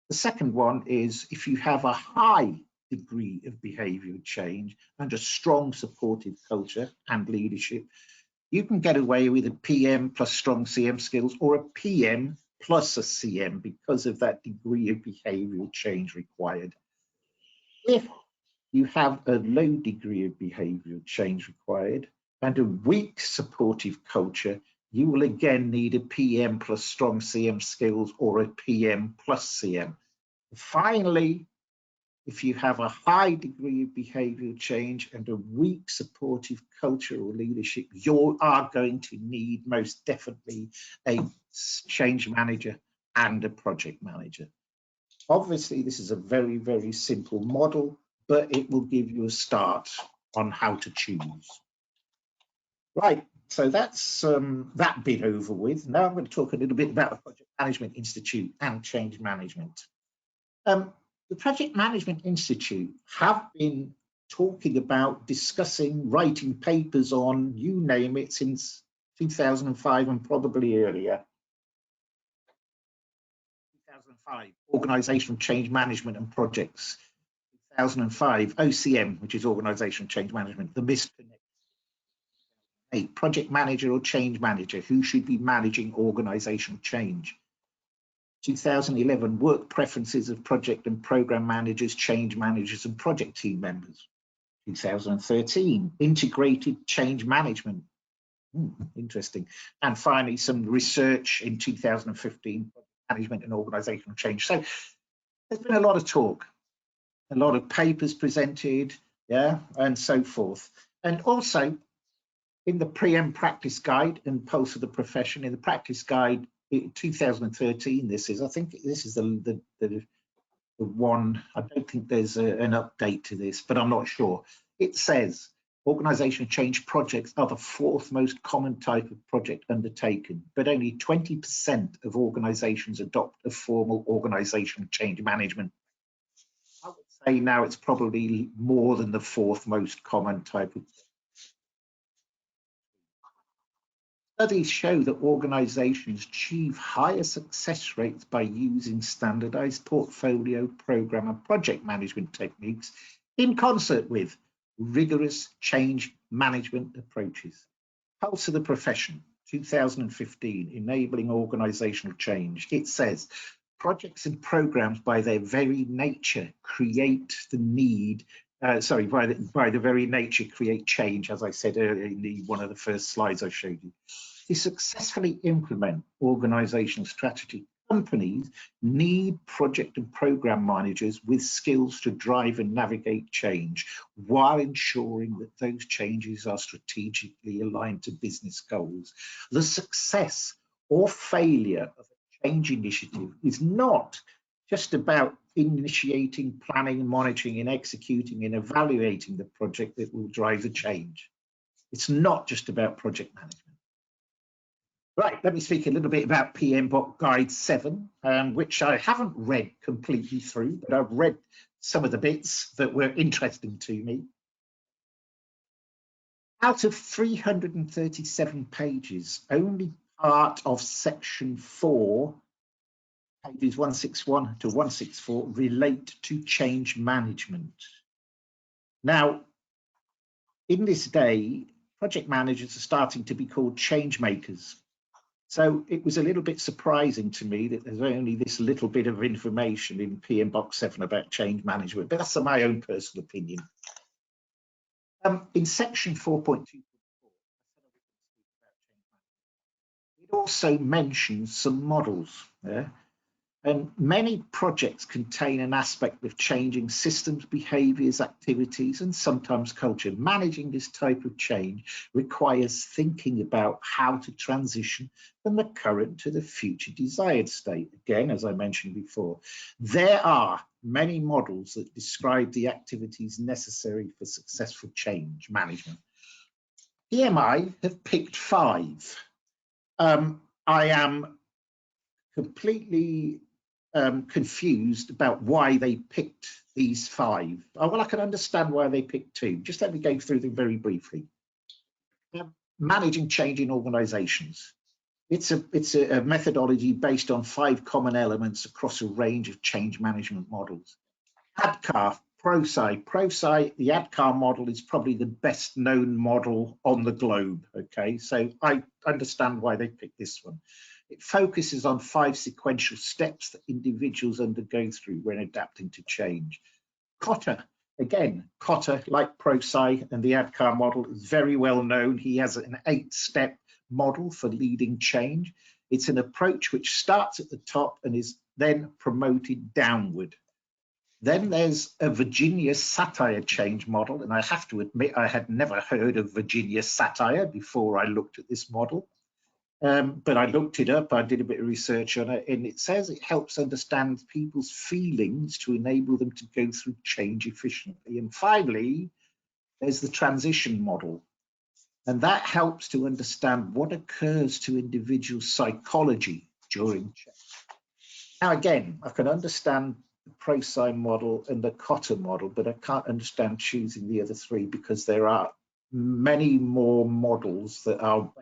The second one is if you have a high degree of behavioral change and a strong supportive culture and leadership, you can get away with a PM plus strong CM skills, or a PM plus a CM because of that degree of behavioral change required. If you have a low degree of behavioral change required and a weak supportive culture, you will again need a PM plus strong CM skills or a PM plus CM. Finally, if you have a high degree of behavioral change and a weak supportive culture or leadership, you are going to need most definitely a change manager and a project manager. Obviously, this is a very, very simple model, but it will give you a start on how to choose. Right, so that's that bit over with. Now I'm going to talk a little bit about the Project Management Institute and change management. The Project Management Institute have been talking about, discussing, writing papers on, you name it, since 2005 and probably earlier. 2005, Organizational Change Management and Projects. 2005, OCM, which is Organizational Change Management, the misconnect. Project manager or change manager, who should be managing organizational change. 2011, work preferences of project and program managers, change managers and project team members. 2013, integrated change management. Interesting. And finally, some research in 2015, management and organizational change. So there's been a lot of talk, a lot of papers presented, yeah, and so forth. And also in the Pre-Em Practice Guide and Pulse of the Profession, in the Practice Guide, 2013, this is, I think this is the one, I don't think there's an update to this, but I'm not sure. It says organizational change projects are the fourth most common type of project undertaken, but only 20% of organizations adopt a formal organizational change management. I would say now it's probably more than the fourth most common type of. Studies show that organizations achieve higher success rates by using standardized portfolio, program, and project management techniques in concert with rigorous change management approaches. Pulse of the Profession, 2015, Enabling Organizational Change. It says, projects and programs by their very nature create the need by the very nature create change, as I said earlier in one of the first slides I showed you. To successfully implement organizational strategy, companies need project and program managers with skills to drive and navigate change while ensuring that those changes are strategically aligned to business goals. The success or failure of a change initiative is not just about initiating, planning, monitoring, and executing and evaluating the project that will drive the change. It's not just about project management. Right, let me speak a little bit about Pmbok Guide 7, which I haven't read completely through, but I've read some of the bits that were interesting to me. Out of 337 pages, only part of section 4, pages 161 to 164, relate to change management. Now, in this day, project managers are starting to be called change makers. So it was a little bit surprising to me that there's only this little bit of information in Pmbok 7 about change management, but that's my own personal opinion. In section 4.2, it also mentions some models. Yeah? And many projects contain an aspect of changing systems, behaviors, activities, and sometimes culture. Managing this type of change requires thinking about how to transition from the current to the future desired state. Again, as I mentioned before, there are many models that describe the activities necessary for successful change management. PMI have picked 5. I am completely confused about why they picked these 5. Oh, well, I can understand why they picked 2. Just let me go through them very briefly. Managing change in organizations. It's a methodology based on 5 common elements across a range of change management models. ADKAR, ProSci, the ADKAR model is probably the best known model on the globe. Okay, so I understand why they picked this one. It focuses on 5 sequential steps that individuals undergo through when adapting to change. Kotter, again, Kotter, like ProSci and the ADKAR model, is very well known. He has an 8-step model for leading change. It's an approach which starts at the top and is then promoted downward. Then there's a Virginia satire change model, and I have to admit I had never heard of Virginia satire before I looked at this model. But I looked it up, I did a bit of research on it, and it says it helps understand people's feelings to enable them to go through change efficiently. And finally, there's the transition model. And that helps to understand what occurs to individual psychology during change. Now, again, I can understand the Pmi model and the Cotter model, but I can't understand choosing the other three because there are many more models that are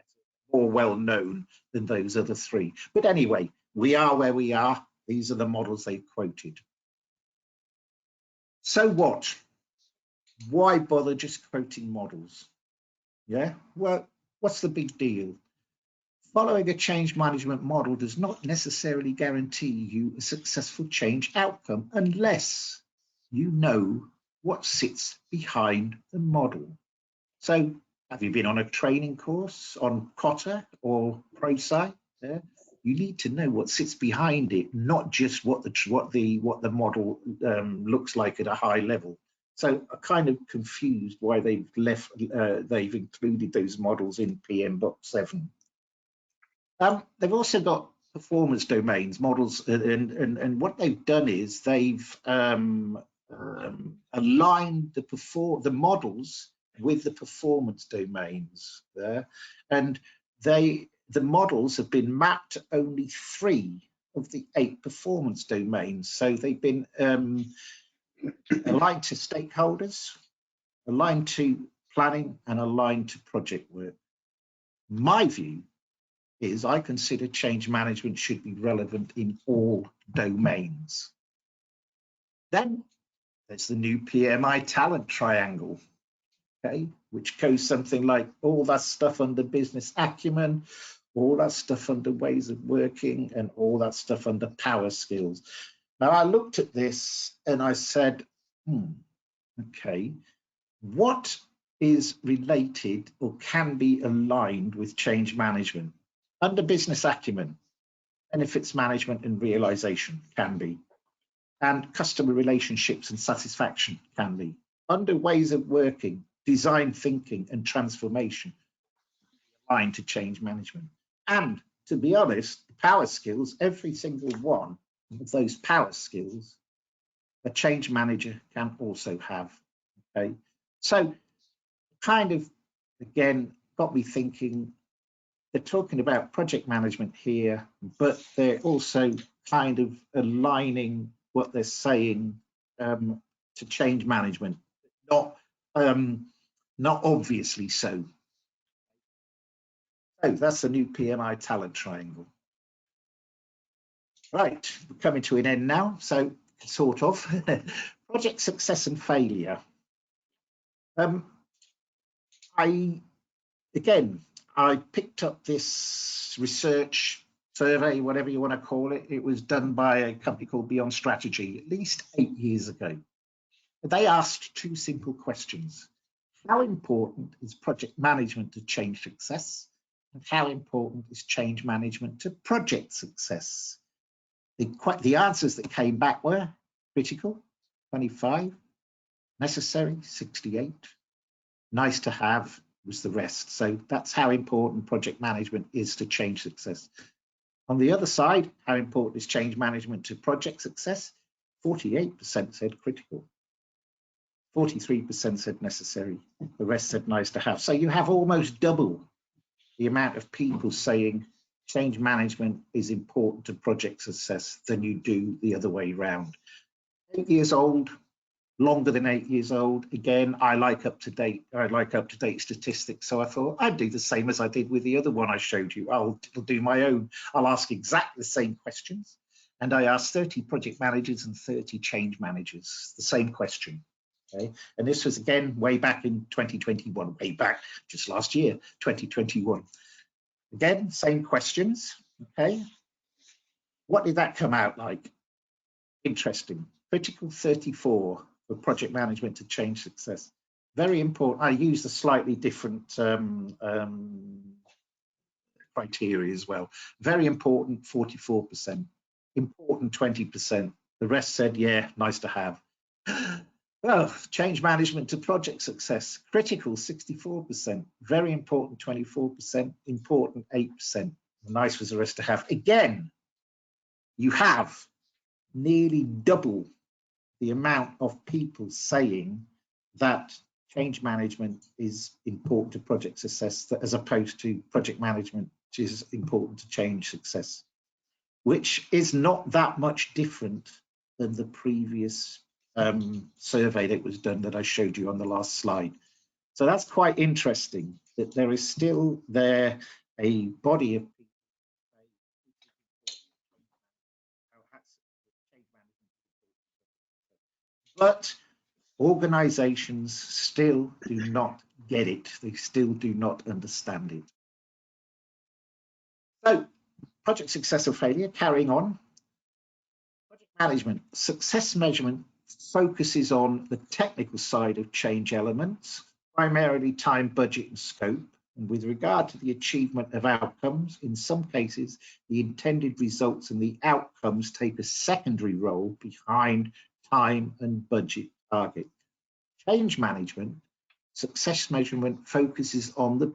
more well known than those other three. But anyway, we are where we are. These are the models they quoted. So what? Why bother just quoting models? Yeah, well, what's the big deal? Following a change management model does not necessarily guarantee you a successful change outcome unless you know what sits behind the model. So have you been on a training course on Cotter or Pmi? Yeah? You need to know what sits behind it, not just what the model looks like at a high level. So I'm kind of confused why they've included those models in Pmbok 7. They've also got performance domains models, and what they've done is they've aligned the models with the performance domains there, and the models have been mapped to only 3 of the 8 performance domains. So they've been aligned to stakeholders, aligned to planning, and aligned to project work. My view is I consider change management should be relevant in all domains. Then there's the new Pmi Talent Triangle, okay, which goes something like all that stuff under business acumen, all that stuff under ways of working, and all that stuff under power skills. Now, I looked at this and I said, okay, what is related or can be aligned with change management? Under business acumen, benefits management and realization can be, and customer relationships and satisfaction can be. Under ways of working, design thinking and transformation aligned to change management. And to be honest, power skills, every single one of those power skills, a change manager can also have. Okay, so kind of again got me thinking. They're talking about project management here, but they're also kind of aligning what they're saying to change management, not obviously so. So that's the new Pmi Talent Triangle. Right, we're coming to an end now, so sort of. Project success and failure. I picked up this research survey, whatever you want to call it. It was done by a company called Beyond Strategy at least 8 years ago. They asked 2 simple questions. How important is project management to change success? And how important is change management to project success? The answers that came back were critical, 25, necessary, 68, nice to have was the rest. So that's how important project management is to change success. On the other side, how important is change management to project success? 48% said critical. 43% said necessary. The rest said nice to have. So you have almost double the amount of people saying change management is important to project success than you do the other way around. 8 years old, longer than 8 years old. Again, I like up to date statistics. So I thought I'd do the same as I did with the other one I showed you. I'll do my own. I'll ask exactly the same questions. And I asked 30 project managers and 30 change managers, the same question. Okay. And this was again way back in 2021, way back just last year, 2021. Again, same questions. Okay. What did that come out like? Interesting. Critical 34 for project management to change success. Very important. I used a slightly different criteria as well. Very important, 44%. Important, 20%. The rest said, yeah, nice to have. Well, change management to project success, critical 64%, very important 24%, important 8%. Nice was the rest to have. Again, you have nearly double the amount of people saying that change management is important to project success as opposed to project management, which is important to change success, which is not that much different than the previous survey that was done that I showed you on the last slide. So that's quite interesting that there is still a body of people. But organizations still do not get it. They still do not understand it. So project success or failure, carrying on. Project management, success measurement focuses on the technical side of change elements, primarily time, budget, and scope. And with regard to the achievement of outcomes, in some cases, the intended results and the outcomes take a secondary role behind time and budget target. Change management, success measurement focuses on the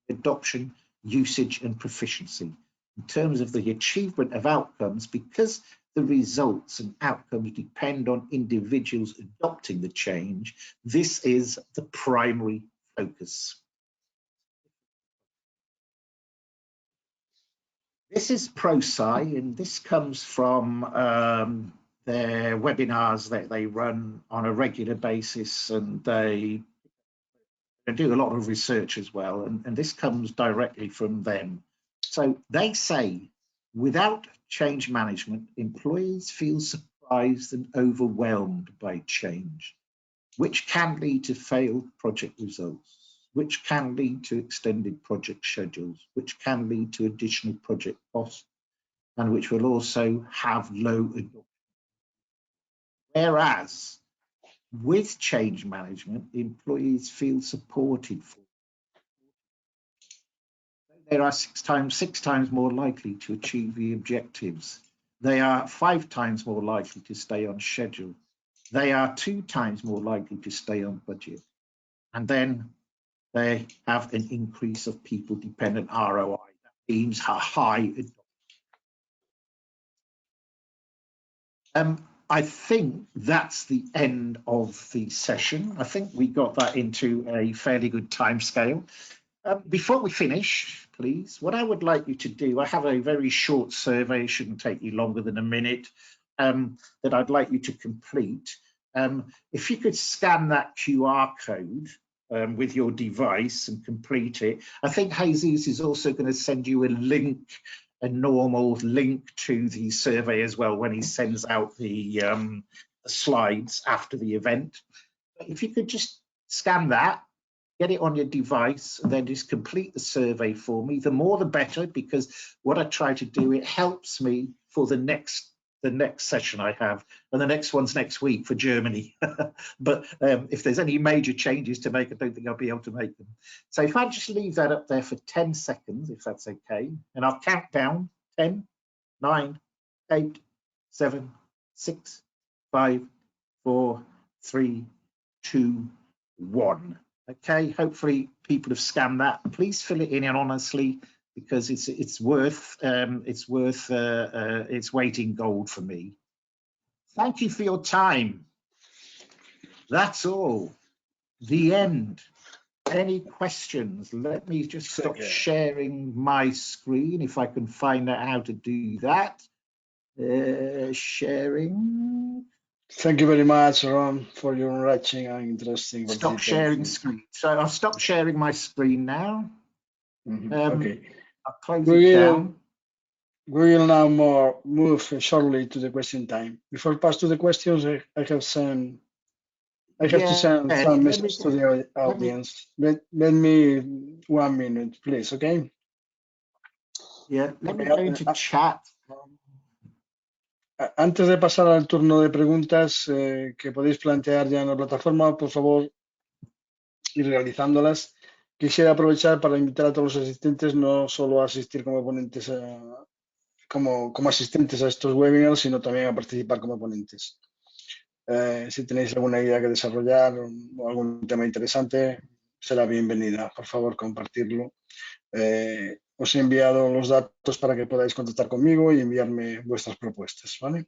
adoption, usage, and proficiency. In terms of the achievement of outcomes, because the results and outcomes depend on individuals adopting the change, this is the primary focus. This is ProSci, and this comes from their webinars that they run on a regular basis, and they do a lot of research as well, and this comes directly from them. So they say, without change management, employees feel surprised and overwhelmed by change, which can lead to failed project results, which can lead to extended project schedules, which can lead to additional project costs, and which will also have low adoption. Whereas with change management, employees feel supported. They are six times more likely to achieve the objectives. They are 5 times more likely to stay on schedule. They are 2 times more likely to stay on budget. And then they have an increase of people-dependent ROI. That means a high adoption. I think that's the end of the session. I think we got that into a fairly good time scale. Before we finish, please, what I would like you to do, I have a very short survey, it shouldn't take you longer than a minute, that I'd like you to complete. If you could scan that QR code with your device and complete it. I think Jesus is also going to send you a link, a normal link to the survey as well when he sends out the slides after the event. But if you could just scan that, get it on your device, and then just complete the survey for me. The more the better, because what I try to do, it helps me for the next session I have, and the next one's next week for Germany. But if there's any major changes to make, I don't think I'll be able to make them. So if I just leave that up there for 10 seconds, if that's okay, and I'll count down 10, 9, 8, 7, 6, 5, 4, 3, 2, 1. Okay, hopefully people have scanned that. Please fill it in honestly, because it's worth its weight in gold for me. Thank you for your time. That's all. The end. Any questions? Let me just stop sharing my screen if I can find out how to do that. Sharing. Thank you very much, Ron, for your enriching and interesting. Stop sharing screen. So I'll stop sharing my screen now. Okay. I'll close it down. We will now move shortly to the question time. Before I pass to the questions, I have to send some messages to the audience. Let me 1 minute, please, okay? Yeah, let me go into chat. Antes de pasar al turno de preguntas que podéis plantear ya en la plataforma, por favor, ir realizándolas. Quisiera aprovechar para invitar a todos los asistentes no solo a asistir como ponentes como asistentes a estos webinars, sino también a participar como ponentes. Si tenéis alguna idea que desarrollar o algún tema interesante, será bienvenida. Por favor, compartirlo. Os he enviado los datos para que podáis contactar conmigo y enviarme vuestras propuestas, ¿vale?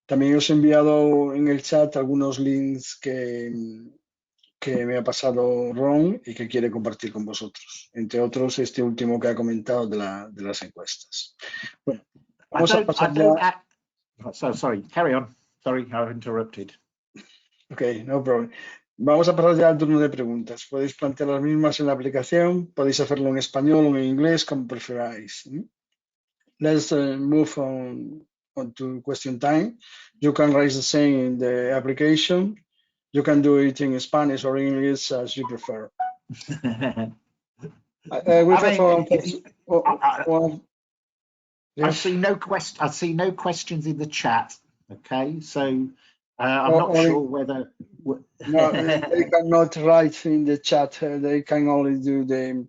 También os he enviado en el chat algunos links que me ha pasado Ron y que quiere compartir con vosotros. Entre otros, este último que ha comentado de las encuestas. Bueno, vamos a pasar ya. Sorry, carry on. Sorry, I've interrupted. Ok, no problem. Vamos a pasar ya al turno de preguntas. Podéis plantear las mismas en la aplicación, podéis hacerlo en español o en inglés, como preferáis. Let's move on to question time. You can raise the same in the application. You can do it in Spanish or English as you prefer. I see no questions in the chat. Okay, so I'm not sure whether. No, they cannot write in the chat. They can only do the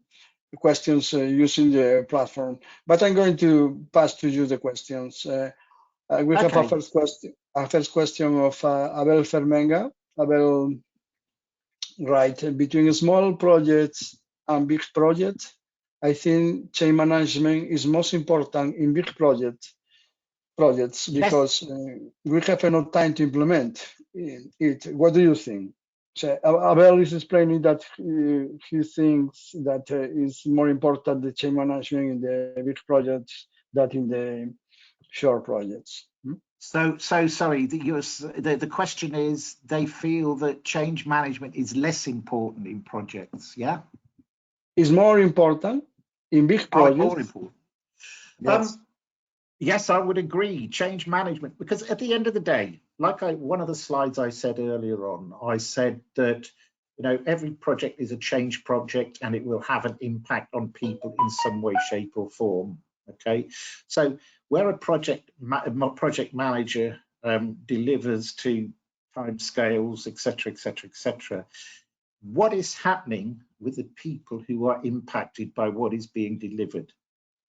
questions using the platform. But I'm going to pass to you the questions. We have a first question of Abel Fermenga. Abel, right, between small projects and big projects, I think chain management is most important in big projects because we have enough time to implement it. What do you think? So Abel is explaining that he thinks that it's more important the chain management in the big projects than in the short projects. So sorry, the question is they feel that change management is less important in projects, yeah? Is more important in big projects. More important. Yes. Yes, I would agree. Change management, because at the end of the day, like one of the slides I said earlier on, I said that every project is a change project and it will have an impact on people in some way, shape, or form. Okay, so where a project manager delivers to timescales, etc., etc., etc., what is happening with the people who are impacted by what is being delivered?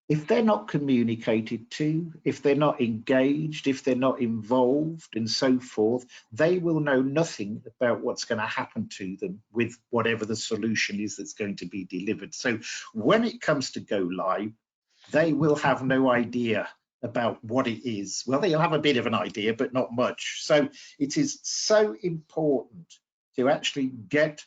If they're not communicated to, if they're not engaged, if they're not involved and so forth, they will know nothing about what's going to happen to them with whatever the solution is that's going to be delivered. So when it comes to go live, they will have no idea about what it is. Well, they'll have a bit of an idea, but not much. So it is so important to actually get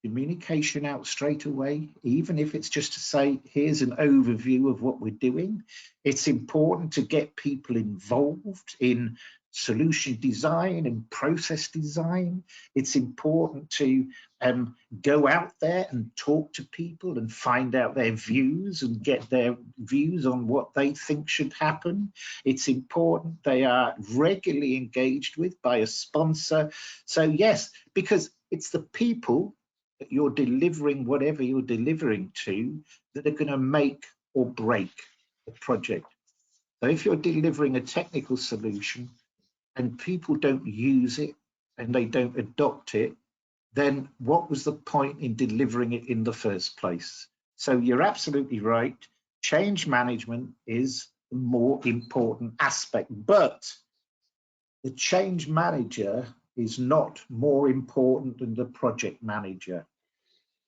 communication out straight away, even if it's just to say, here's an overview of what we're doing. It's important to get people involved in solution design and process design. It's important to go out there and talk to people and find out their views and get their views on what they think should happen. It's important they are regularly engaged with by a sponsor. So yes, because it's the people that you're delivering whatever you're delivering to that are going to make or break the project. So if you're delivering a technical solution and people don't use it and they don't adopt it, then what was the point in delivering it in the first place? So you're absolutely right. Change management is the more important aspect, but the change manager is not more important than the project manager.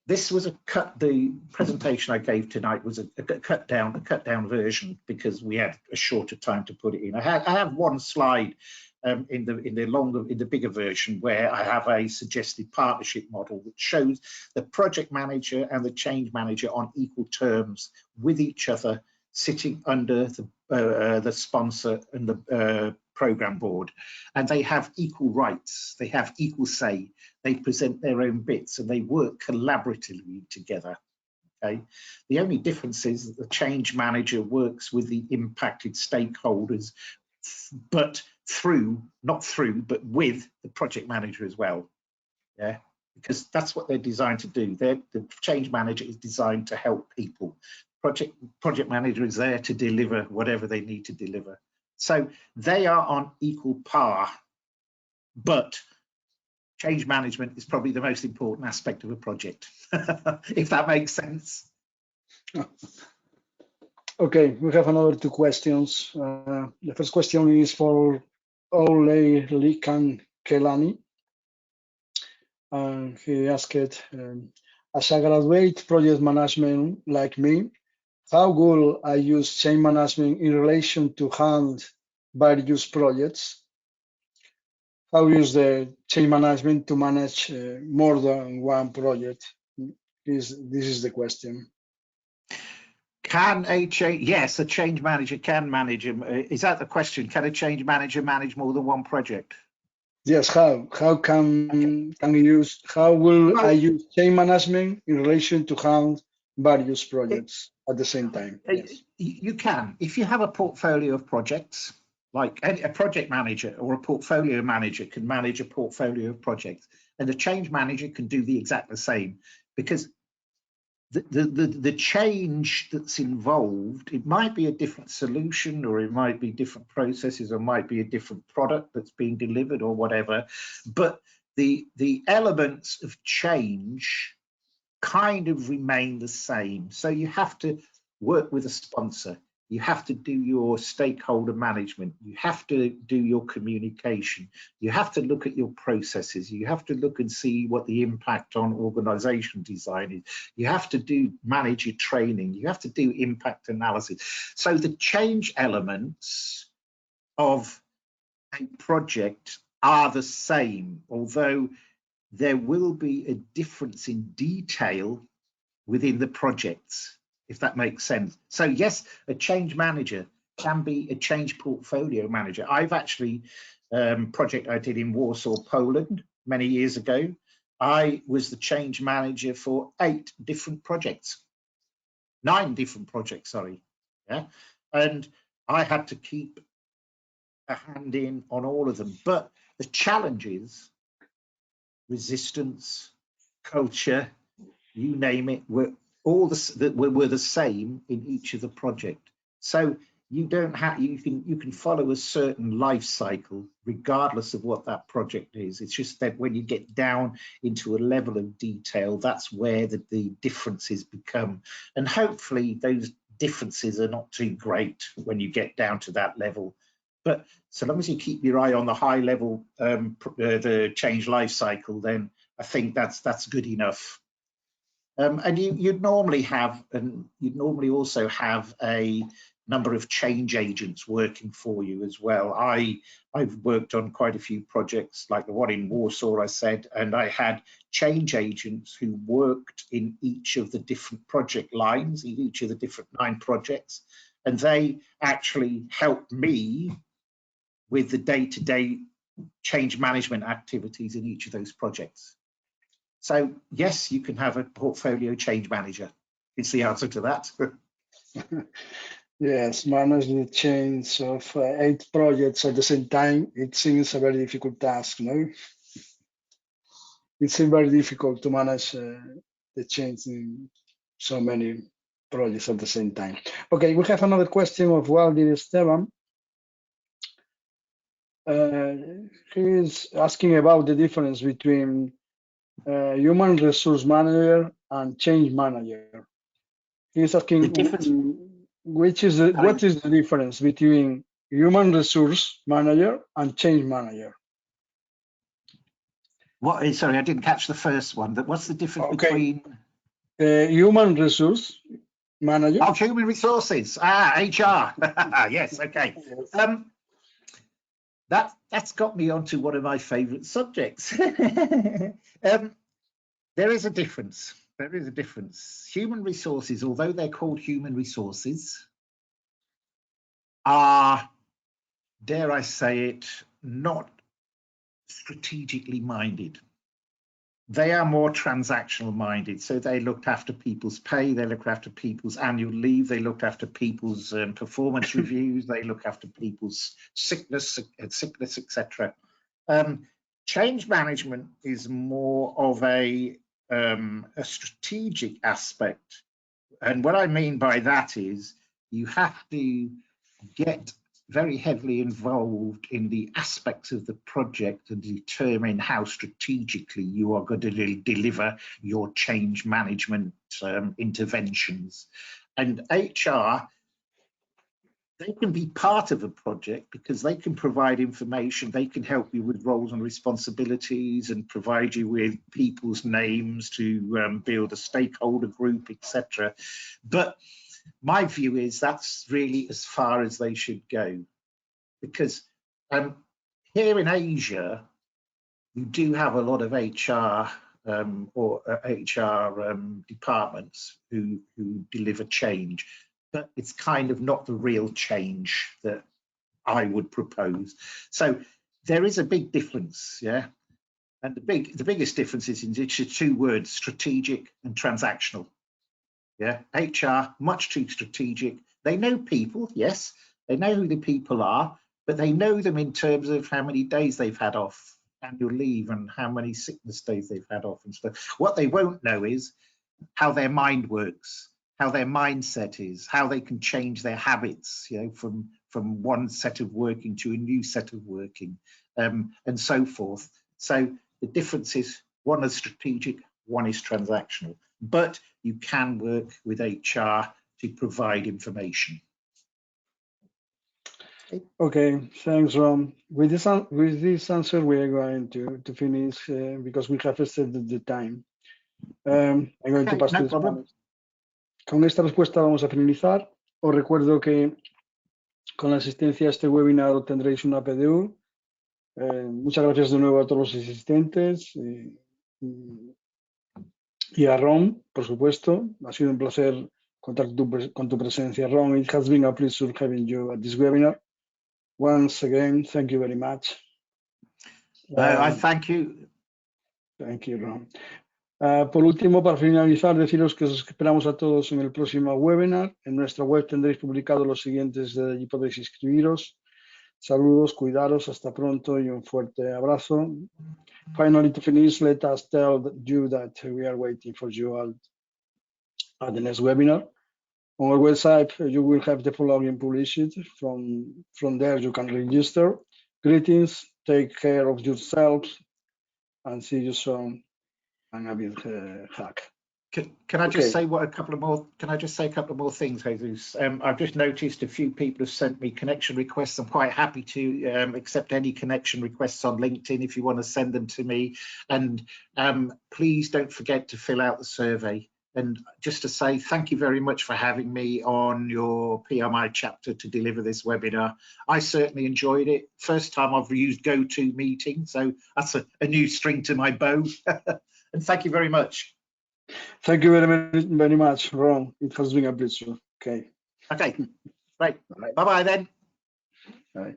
This was the presentation I gave tonight was a cut down version because we had a shorter time to put it in. I have one slide in the bigger version where I have a suggested partnership model which shows the project manager and the change manager on equal terms with each other, sitting under the sponsor and the program board, and they have equal rights, they have equal say, they present their own bits and they work collaboratively together. Okay, the only difference is that the change manager works with the impacted stakeholders, but but with the project manager as well. Yeah, because that's what they're designed to do. The change manager is designed to help people. Project manager is there to deliver whatever they need to deliver. So they are on equal par, but change management is probably the most important aspect of a project, if that makes sense. Okay, we have another two questions. The first question is for Ole Likan Kelani. And he asked, as a graduate project management like me, how will I use change management in relation to handle various projects? How use the change management to manage more than one project? This is the question. Can a change? Yes, a change manager can manage. Is that the question? Can a change manager manage more than one project? Yes. How can you use? How will I use change management in relation to handle various projects at the same time? Yes. You can. If you have a portfolio of projects, like a project manager or a portfolio manager can manage a portfolio of projects, and a change manager can do the exact same, because the change that's involved, it might be a different solution, or it might be different processes, or might be a different product that's being delivered, or whatever, but the elements of change kind of remain the same. So you have to work with a sponsor, you have to do your stakeholder management, you have to do your communication, you have to look at your processes, you have to look and see what the impact on organization design is, you have to manage your training, you have to do impact analysis. So the change elements of a project are the same, although there will be a difference in detail within the projects, if that makes sense. So yes, a change manager can be a change portfolio manager. I've actually, project I did in Warsaw, Poland, many years ago, I was the change manager for 9 different projects, sorry. Yeah, and I had to keep a hand in on all of them. But the challenges, resistance, culture, you name it, were all the same in each of the project. So you don't have, you can follow a certain life cycle regardless of what that project is. It's just that when you get down into a level of detail, that's where the differences become, and hopefully those differences are not too great when you get down to that level. But so long as you keep your eye on the high level, the change life cycle, then I think that's good enough. And you'd normally also have a number of change agents working for you as well. I've worked on quite a few projects, like the one in Warsaw I said, and I had change agents who worked in each of the different project lines, in each of the different 9 projects, and they actually helped me with the day-to-day change management activities in each of those projects. So yes, you can have a portfolio change manager. It's the answer to that. Yes, manage the change of 8 projects at the same time. It seems a very difficult task, no? It seems very difficult to manage the change in so many projects at the same time. Okay, we have another question of Waldir Esteban. He is asking about the difference between human resource manager and change manager. He's asking what is the difference between human resource manager and change manager? What? Sorry, I didn't catch the first one. What's the difference between human resource manager? Oh, human resources. HR. Yes. Okay. That's got me onto one of my favourite subjects. There is a difference. There is a difference. Human resources, although they're called human resources, are, dare I say it, not strategically minded. They are more transactional minded. So they looked after people's pay, they look after people's annual leave, they looked after people's performance reviews, they look after people's sickness, etc. Change management is more of a strategic aspect. And what I mean by that is you have to get very heavily involved in the aspects of the project and determine how strategically you are going to deliver your change management interventions. And HR they can be part of a project because they can provide information, they can help you with roles and responsibilities and provide you with people's names to build a stakeholder group, etc. But my view is that's really as far as they should go, because here in Asia, you do have a lot of HR departments who deliver change, but it's kind of not the real change that I would propose. So there is a big difference, yeah. And the biggest difference is in two words: strategic and transactional. Yeah, HR much too strategic. They know people, yes, they know who the people are, but they know them in terms of how many days they've had off annual leave and how many sickness days they've had off and stuff. What they won't know is how their mind works, how their mindset is, how they can change their habits, you know, from one set of working to a new set of working, and so forth. So the difference is one is strategic, one is transactional, but you can work with HR to provide information. Okay, thanks, Ron. With this answer, we are going to finish because we have extended the time. I'm going to pass to Spanish. Con esta respuesta vamos a finalizar. Os recuerdo que con la asistencia a este webinar obtendréis una PDU. Muchas gracias de nuevo a todos los asistentes y a Ron, por supuesto. Ha sido un placer contar con tu presencia, Ron. It has been a pleasure having you at this webinar. Once again, thank you very much. I thank you. Thank you, Ron. Por último, para finalizar, deciros que os esperamos a todos en el próximo webinar. En nuestra web tendréis publicados los siguientes, desde allí podéis inscribiros. Saludos, cuidaros, hasta pronto y un fuerte abrazo. Finally, to finish, let us tell you that we are waiting for you at the next webinar. On our website, you will have the following published. From there, you can register. Greetings, take care of yourselves, and see you soon. And a big hug. Can I just say a couple of more things, Jesus? I've just noticed a few people have sent me connection requests. I'm quite happy to accept any connection requests on LinkedIn if you want to send them to me. And please don't forget to fill out the survey. And just to say thank you very much for having me on your Pmi chapter to deliver this webinar. I certainly enjoyed it. First time I've used GoToMeeting, so that's a new string to my bow. And thank you very much. Thank you very much, Ron. It has been a pleasure. Okay. Okay, right. Bye-bye then. Bye.